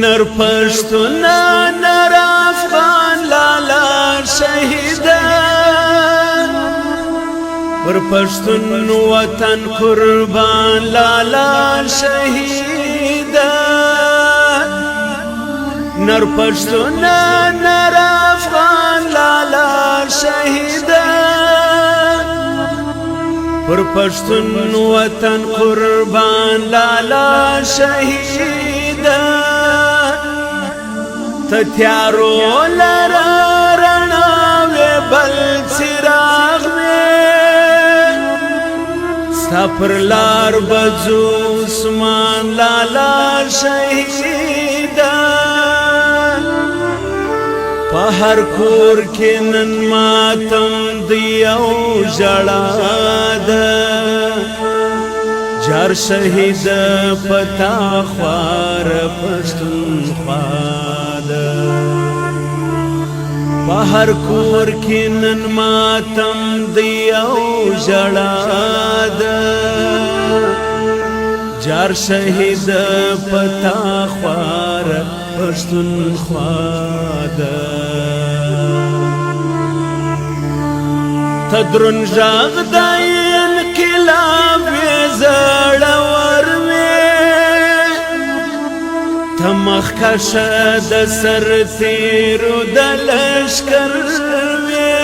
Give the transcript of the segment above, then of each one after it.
نر پښتون نر افغان لالا شهیدا پر پښتون وطن قربان لالا شهیدا نر پښتون نر افغان لالا شهیدا پر پښتون وطن قربان لالا شهیدا تتیارو لرا رڼا وې بل څراغ وې ستا پر لار بځو عثمان لالا شهیدا په هر کور کې نن ماتم دی او ژړا ده جار شهید پتا خوار پښتونخوا ده په هر کور کې نن ماتم دی او ژړا ده جار شهید پتا خوار پښتونخوا ده تدرن ژغ د انقلاب زړور وې تمخکشه د سر تیرو د لشکر وې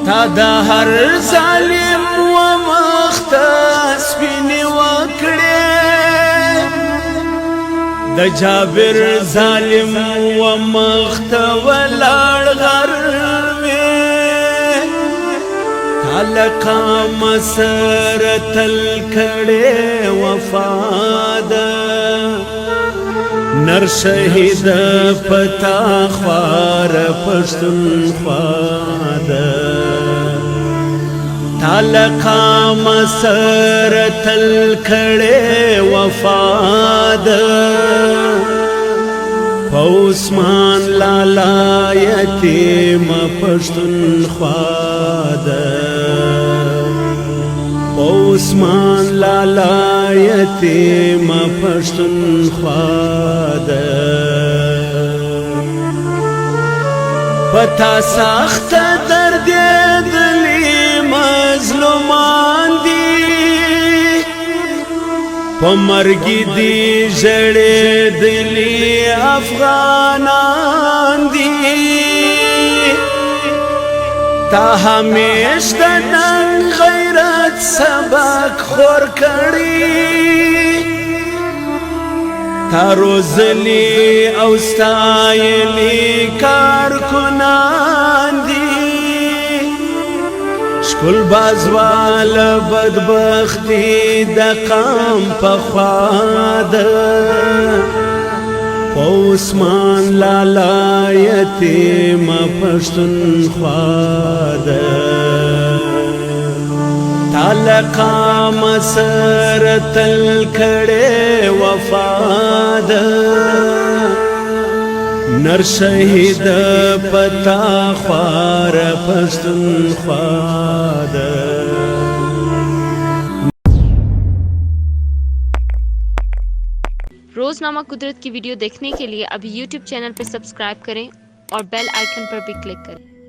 تا د هر ظالم و مخته سپینې وکړې د جابر ظالم و مخته ولاړ غر لقا مسرت الکڑے وفادا نر شہید پتا خوار پښتونخوا ده لقا مسرت الکڑے وفادا عثمان لالا یتیم پښتونخوا ده عثمان لالا یتیم پښتونخوا ده پتا سخت درد دلی مظلومان دی پمرگی دی جڑے دلی افغانان دی تا ہمیش دنن غیرت سبق خور کری تا روزلی اوستایلی کارکنان دی شکل بازوال بدبختی د قام پخوا ده عثمان لالا یتیم پښتونخوا ده لقا مسرت الکڑے وفا ده نر شهید پتا خوار پښتونخوا ده रोजनामा कुदरत की वीडियो देखने के लिए अभी YouTube चैनल पर सब्सक्राइब करें और बेल आइकन पर भी क्लिक करें।